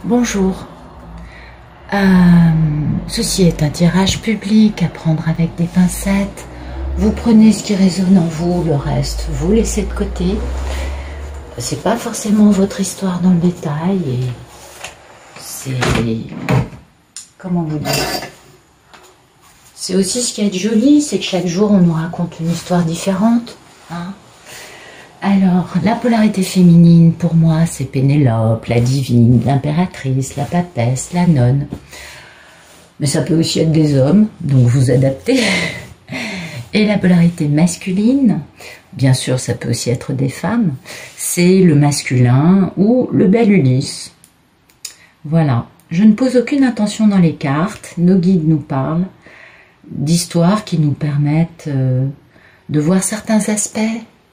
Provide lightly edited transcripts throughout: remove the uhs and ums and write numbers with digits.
Bonjour. Ceci est un tirage public à prendre avec des pincettes. Vous prenez ce qui résonne en vous, le reste, vous laissez de côté. C'est pas forcément votre histoire dans le détail et c'est... Comment vous dire? C'est aussi ce qui est joli, c'est que chaque jour on nous raconte une histoire différente. Hein. Alors, la polarité féminine, pour moi, c'est Pénélope, la divine, l'impératrice, la papesse, la nonne. Mais ça peut aussi être des hommes, donc vous adaptez. Et la polarité masculine, bien sûr, ça peut aussi être des femmes, c'est le masculin ou le bel Ulysse. Voilà. Je ne pose aucune intention dans les cartes. Nos guides nous parlent d'histoires qui nous permettent de voir certains aspects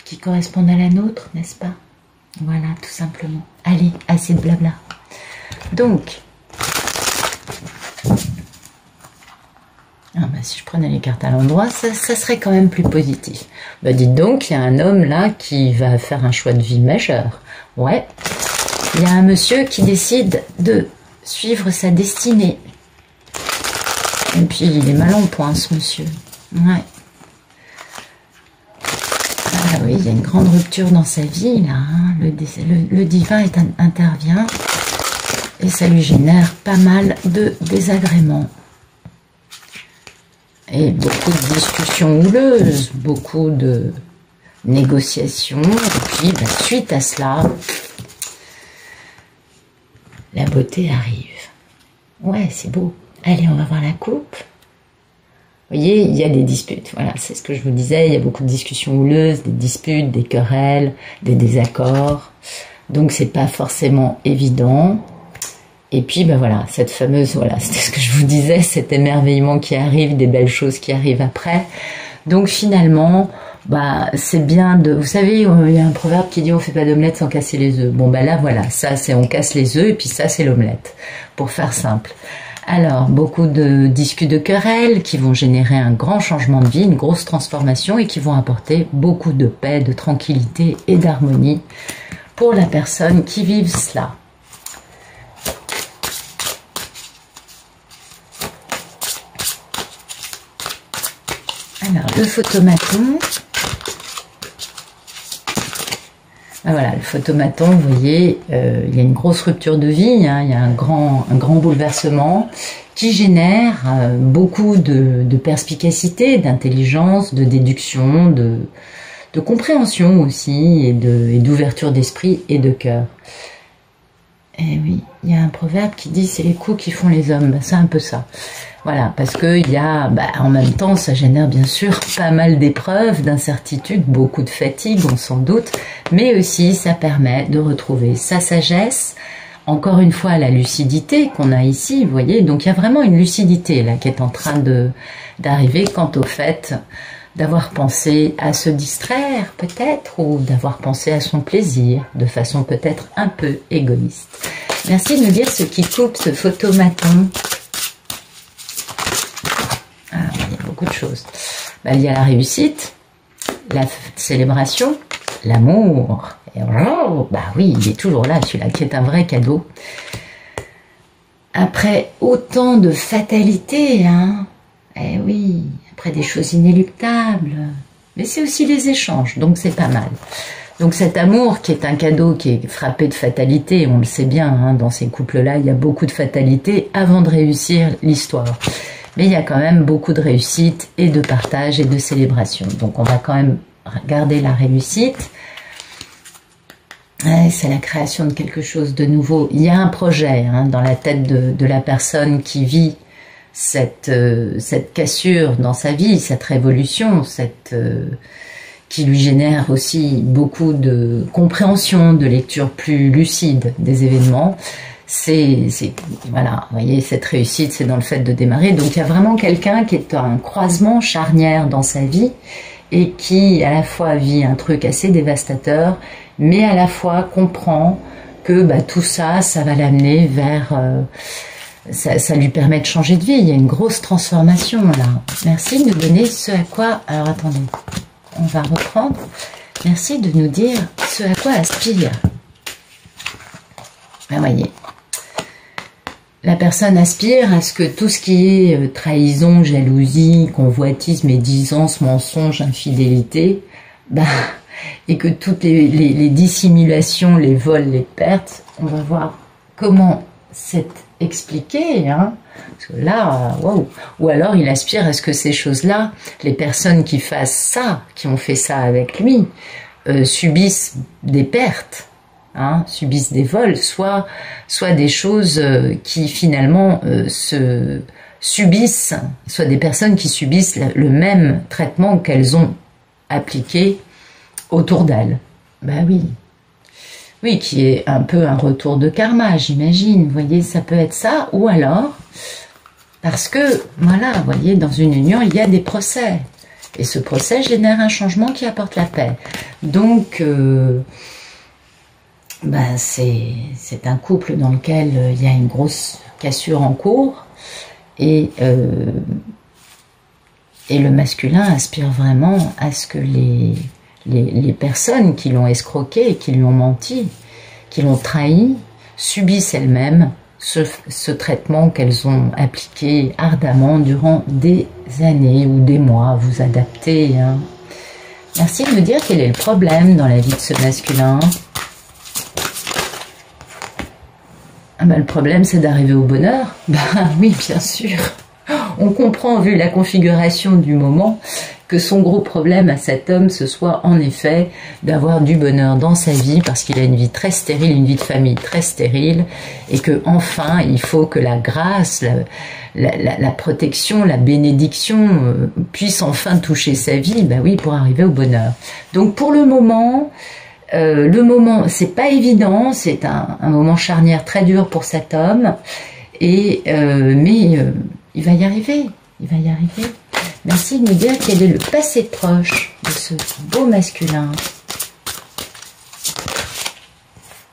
qui correspondent à la nôtre, n'est-ce pas? Voilà, tout simplement. Allez, assez de blabla. Donc, si je prenais les cartes à l'endroit, ça serait quand même plus positif. Bah, dites donc, il y a un homme là qui va faire un choix de vie majeur. Ouais, il y a un monsieur qui décide de suivre sa destinée. Et puis, il est mal en point, ce monsieur. Ouais. Ah oui, il y a une grande rupture dans sa vie, là. Hein. Le divin intervient et ça lui génère pas mal de désagréments. Et beaucoup de discussions houleuses, beaucoup de négociations. Et puis, suite à cela, la beauté arrive. Ouais, c'est beau. Allez, on va voir la coupe. Vous voyez, il y a des disputes. Voilà, c'est ce que je vous disais. Il y a beaucoup de discussions houleuses, des disputes, des querelles, des désaccords. Donc, c'est pas forcément évident. Et puis, voilà, cette fameuse, voilà, c'était ce que je vous disais, cet émerveillement qui arrive, des belles choses qui arrivent après. Donc, finalement, c'est bien de... Vous savez, il y a un proverbe qui dit « on fait pas d'omelette sans casser les œufs ». Bon, là, voilà, ça, c'est on casse les œufs et puis ça, c'est l'omelette, pour faire simple. Alors, beaucoup de disques de querelles qui vont générer un grand changement de vie, une grosse transformation et qui vont apporter beaucoup de paix, de tranquillité et d'harmonie pour la personne qui vive cela. Alors, le photomaton. Voilà, le photomaton, vous voyez, il y a une grosse rupture de vie, hein, il y a un grand bouleversement qui génère beaucoup de perspicacité, d'intelligence, de déduction, de compréhension aussi, et d'ouverture d'esprit et de cœur. Et oui, il y a un proverbe qui dit « c'est les coups qui font les hommes ». C'est un peu ça. Voilà, parce qu'il y a, en même temps, ça génère bien sûr pas mal d'épreuves, d'incertitudes, beaucoup de fatigue, on s'en doute, mais aussi ça permet de retrouver sa sagesse, encore une fois la lucidité qu'on a ici, vous voyez, donc il y a vraiment une lucidité là qui est en train d'arriver quant au fait d'avoir pensé à se distraire peut-être, ou d'avoir pensé à son plaisir, de façon peut-être un peu égoïste. Merci de nous dire ce qui coupe ce photomaton. Il y a beaucoup de choses. Il y a la réussite, la célébration, l'amour. Et oui, il est toujours là, celui-là, qui est un vrai cadeau. Après autant de fatalité, hein, eh oui, après des choses inéluctables. Mais c'est aussi les échanges, donc c'est pas mal. Donc cet amour qui est un cadeau qui est frappé de fatalité, on le sait bien, hein, dans ces couples-là, il y a beaucoup de fatalité avant de réussir l'histoire. Mais il y a quand même beaucoup de réussite et de partage et de célébration. Donc on va quand même garder la réussite. C'est la création de quelque chose de nouveau. Il y a un projet hein, dans la tête de la personne qui vit cette cassure dans sa vie, cette révolution, qui lui génère aussi beaucoup de compréhension, de lecture plus lucide des événements. Voilà, vous voyez, cette réussite, c'est dans le fait de démarrer. Donc, il y a vraiment quelqu'un qui est à un croisement charnière dans sa vie et qui, à la fois, vit un truc assez dévastateur, mais à la fois comprend que tout ça, ça va l'amener vers... ça lui permet de changer de vie. Il y a une grosse transformation, là. Merci de nous donner ce à quoi... Alors, attendez, on va reprendre. Merci de nous dire ce à quoi aspire. Voyez. La personne aspire à ce que tout ce qui est trahison, jalousie, convoitise, médisance, mensonge, infidélité, et que toutes les dissimulations, les vols, les pertes, on va voir comment c'est expliqué, hein, parce que là, waouh. Ou alors il aspire à ce que ces choses-là, les personnes qui fassent ça, qui ont fait ça avec lui, subissent des pertes, hein, subissent des vols, soit des choses qui finalement subissent, soit des personnes qui subissent le même traitement qu'elles ont appliqué autour d'elles. Ben oui. Oui, qui est un peu un retour de karma, j'imagine. Vous voyez, ça peut être ça, ou alors, parce que, voilà, vous voyez, dans une union, il y a des procès. Et ce procès génère un changement qui apporte la paix. Donc, c'est un couple dans lequel il y a une grosse cassure en cours. Et le masculin aspire vraiment à ce que les personnes qui l'ont escroqué, qui lui ont menti, qui l'ont trahi, subissent elles-mêmes ce traitement qu'elles ont appliqué ardemment durant des années ou des mois. Vous adaptez. Hein. Merci de me dire quel est le problème dans la vie de ce masculin. Le problème, c'est d'arriver au bonheur. Oui, bien sûr. On comprend, vu la configuration du moment, que son gros problème à cet homme, ce soit en effet d'avoir du bonheur dans sa vie, parce qu'il a une vie très stérile, une vie de famille très stérile, et que enfin, il faut que la grâce, la protection, la bénédiction puisse enfin toucher sa vie, oui, pour arriver au bonheur. Donc pour le moment, c'est pas évident, c'est un moment charnière très dur pour cet homme, mais il va y arriver, il va y arriver. Merci de me dire quel est le passé proche de ce beau masculin.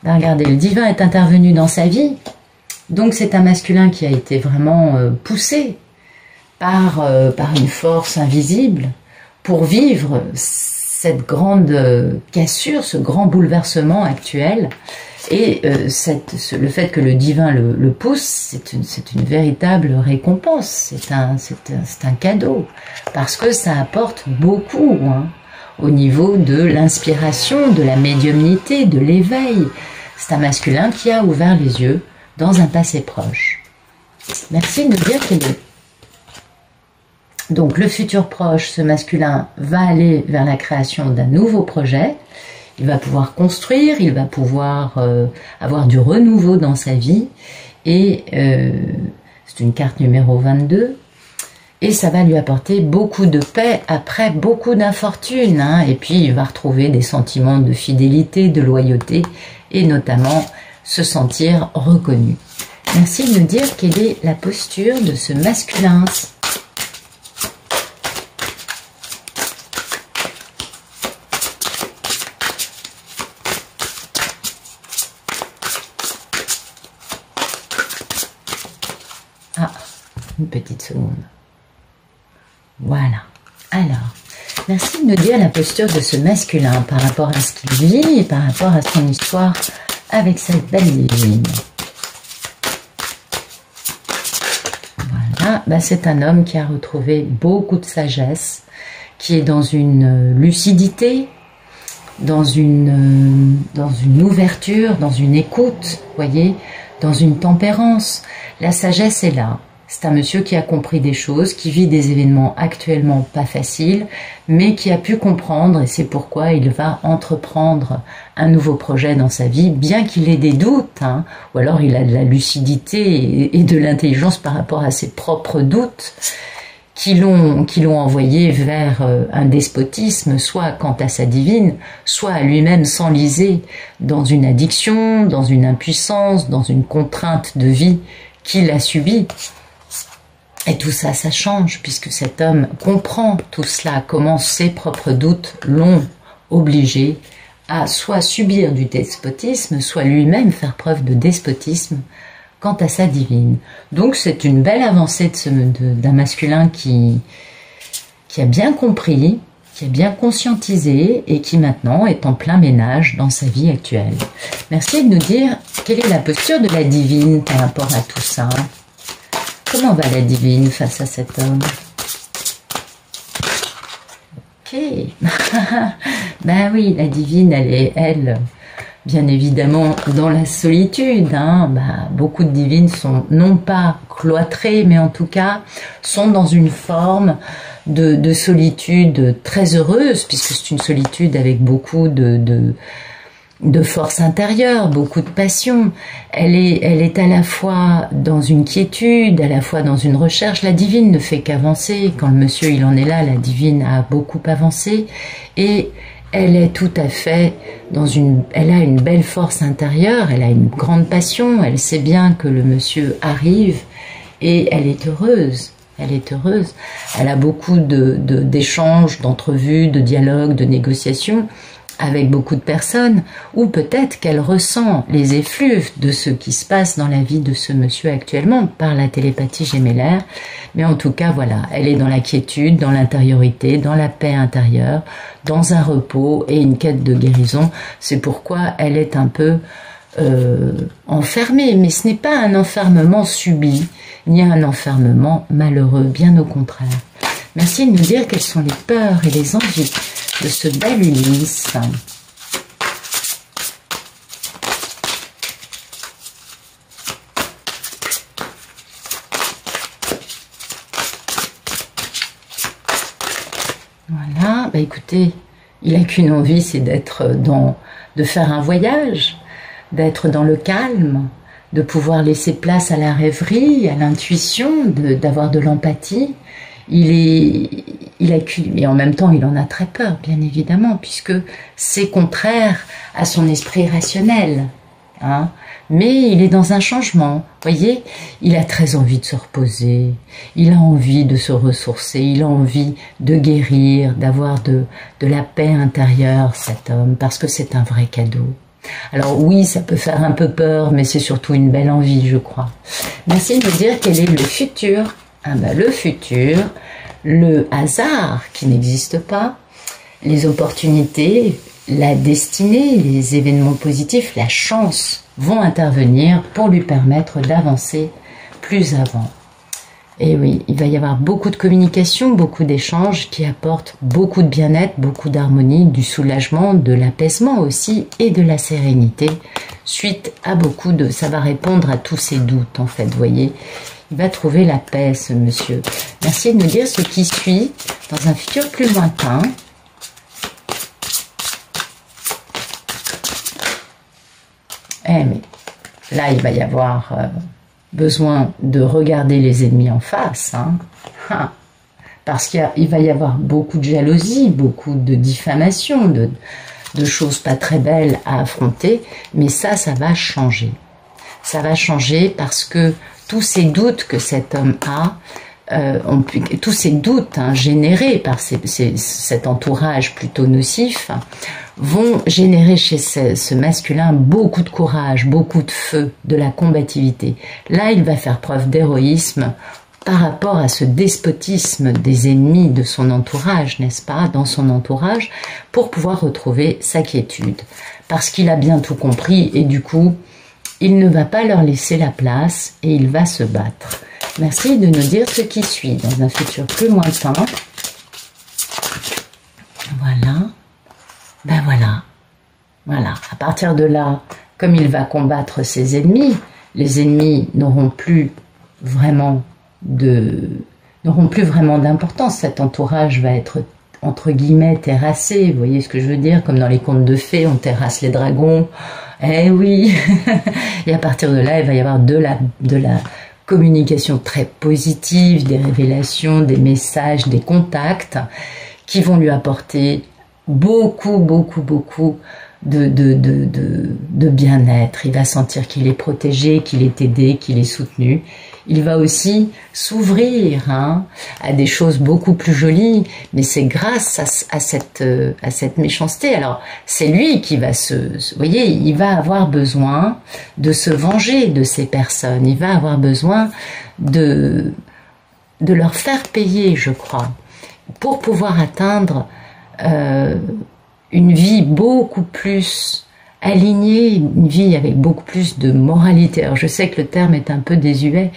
Regardez, le divin est intervenu dans sa vie, donc c'est un masculin qui a été vraiment poussé par une force invisible pour vivre cette grande cassure, ce grand bouleversement actuel. Et le fait que le divin le pousse, c'est une véritable récompense, c'est un cadeau, parce que ça apporte beaucoup, hein, au niveau de l'inspiration, de la médiumnité, de l'éveil. C'est un masculin qui a ouvert les yeux dans un passé proche. Merci de nous dire qu'il est. Donc le futur proche, ce masculin va aller vers la création d'un nouveau projet. Il va pouvoir construire, il va pouvoir avoir du renouveau dans sa vie. Et c'est une carte numéro 22. Et ça va lui apporter beaucoup de paix après beaucoup d'infortune. Hein. Et puis il va retrouver des sentiments de fidélité, de loyauté, et notamment se sentir reconnu. Merci de me dire quelle est la posture de ce masculin. Une petite seconde. Voilà. Alors, merci de nous dire la posture de ce masculin par rapport à ce qu'il vit et par rapport à son histoire avec cette belle divine. Voilà. C'est un homme qui a retrouvé beaucoup de sagesse, qui est dans une lucidité, dans une ouverture, dans une écoute, voyez, dans une tempérance. La sagesse est là. C'est un monsieur qui a compris des choses, qui vit des événements actuellement pas faciles, mais qui a pu comprendre, et c'est pourquoi il va entreprendre un nouveau projet dans sa vie, bien qu'il ait des doutes, hein, ou alors il a de la lucidité et de l'intelligence par rapport à ses propres doutes, qui l'ont envoyé vers un despotisme, soit quant à sa divine, soit à lui-même s'enliser dans une addiction, dans une impuissance, dans une contrainte de vie qu'il a subie. Et tout ça, ça change, puisque cet homme comprend tout cela, comment ses propres doutes l'ont obligé à soit subir du despotisme, soit lui-même faire preuve de despotisme quant à sa divine. Donc c'est une belle avancée d'un masculin qui a bien compris, qui a bien conscientisé et qui maintenant est en plein ménage dans sa vie actuelle. Merci de nous dire quelle est la posture de la divine par rapport à tout ça. Comment va la divine face à cet homme? Ok. Ben oui, la divine, elle est, elle, bien évidemment, dans la solitude. Hein. Ben, beaucoup de divines sont non pas cloîtrées, mais en tout cas, sont dans une forme de solitude très heureuse, puisque c'est une solitude avec beaucoup de force intérieure, beaucoup de passion. Elle est à la fois dans une quiétude, à la fois dans une recherche. La divine ne fait qu'avancer. Quand le monsieur il en est là, la divine a beaucoup avancé et elle est tout à fait elle a une belle force intérieure, elle a une grande passion, elle sait bien que le monsieur arrive et elle est heureuse. Elle est heureuse. Elle a beaucoup d'échanges, d'entrevues, de dialogues, de négociations avec beaucoup de personnes, ou peut-être qu'elle ressent les effluves de ce qui se passe dans la vie de ce monsieur actuellement par la télépathie gémellaire. Mais en tout cas, voilà, elle est dans la quiétude, dans l'intériorité, dans la paix intérieure, dans un repos et une quête de guérison. C'est pourquoi elle est un peu enfermée, mais ce n'est pas un enfermement subi, ni un enfermement malheureux, bien au contraire. Merci de nous dire quelles sont les peurs et les envies de ce bel Ulysse. Voilà, bah écoutez, il n'a qu'une envie, c'est de faire un voyage, d'être dans le calme, de pouvoir laisser place à la rêverie, à l'intuition, d'avoir de l'empathie. Et en même temps, il en a très peur, bien évidemment, puisque c'est contraire à son esprit rationnel. Hein. Mais il est dans un changement. Voyez, il a très envie de se reposer, il a envie de se ressourcer, il a envie de guérir, d'avoir de la paix intérieure, cet homme, parce que c'est un vrai cadeau. Alors oui, ça peut faire un peu peur, mais c'est surtout une belle envie, je crois. Merci de me dire quel est le futur. Ah ben, le futur, le hasard qui n'existe pas, les opportunités, la destinée, les événements positifs, la chance vont intervenir pour lui permettre d'avancer plus avant. Et oui, il va y avoir beaucoup de communication, beaucoup d'échanges qui apportent beaucoup de bien-être, beaucoup d'harmonie, du soulagement, de l'apaisement aussi et de la sérénité suite à beaucoup de... Ça va répondre à tous ses doutes en fait, vous voyez. Il va trouver la paix, ce monsieur. Merci de nous dire ce qui suit dans un futur plus lointain. Eh mais là, il va y avoir besoin de regarder les ennemis en face. Hein. Parce qu'il va y avoir beaucoup de jalousie, beaucoup de diffamation, de choses pas très belles à affronter. Mais ça va changer. Ça va changer parce que tous ces doutes que cet homme a, tous ces doutes générés par cet entourage plutôt nocif, vont générer chez ce masculin beaucoup de courage, beaucoup de feu, de la combativité. Là, il va faire preuve d'héroïsme par rapport à ce despotisme des ennemis de son entourage, n'est-ce pas, dans son entourage, pour pouvoir retrouver sa quiétude. Parce qu'il a bien tout compris et du coup, il ne va pas leur laisser la place et il va se battre. Merci de nous dire ce qui suit dans un futur plus lointain. Voilà. Ben voilà. Voilà. À partir de là, comme il va combattre ses ennemis, les ennemis n'auront plus vraiment d'importance. Cet entourage va être entre guillemets terrassé. Vous voyez ce que je veux dire? Comme dans les contes de fées, on terrasse les dragons. Eh oui. Et à partir de là, il va y avoir de la communication très positive, des révélations, des messages, des contacts qui vont lui apporter beaucoup de bien-être. Il va sentir qu'il est protégé, qu'il est aidé, qu'il est soutenu. Il va aussi s'ouvrir à des choses beaucoup plus jolies, mais c'est grâce à cette méchanceté. Alors, c'est lui qui va vous voyez, il va avoir besoin de se venger de ces personnes. Il va avoir besoin de leur faire payer, je crois, pour pouvoir atteindre une vie beaucoup plus aligné, une vie avec beaucoup plus de moralité. Alors je sais que le terme est un peu désuet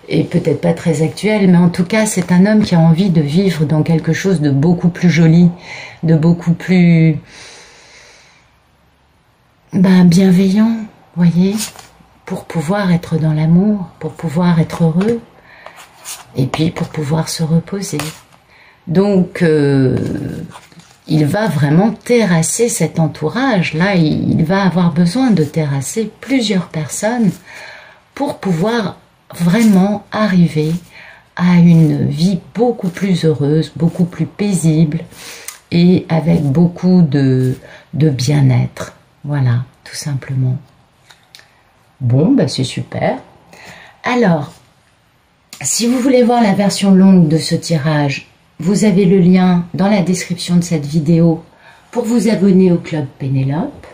et peut-être pas très actuel, mais en tout cas c'est un homme qui a envie de vivre dans quelque chose de beaucoup plus joli, de beaucoup plus bienveillant, voyez, pour pouvoir être dans l'amour, pour pouvoir être heureux et puis pour pouvoir se reposer. Donc il va vraiment terrasser cet entourage. Là, il va avoir besoin de terrasser plusieurs personnes pour pouvoir vraiment arriver à une vie beaucoup plus heureuse, beaucoup plus paisible et avec beaucoup de bien-être. Voilà, tout simplement. Bon, c'est super. Alors, si vous voulez voir la version longue de ce tirage, vous avez le lien dans la description de cette vidéo pour vous abonner au Club Pénélope.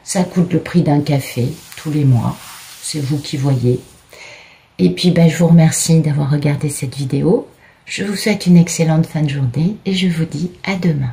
Ça coûte le prix d'un café tous les mois. C'est vous qui voyez. Et puis, je vous remercie d'avoir regardé cette vidéo. Je vous souhaite une excellente fin de journée et je vous dis à demain.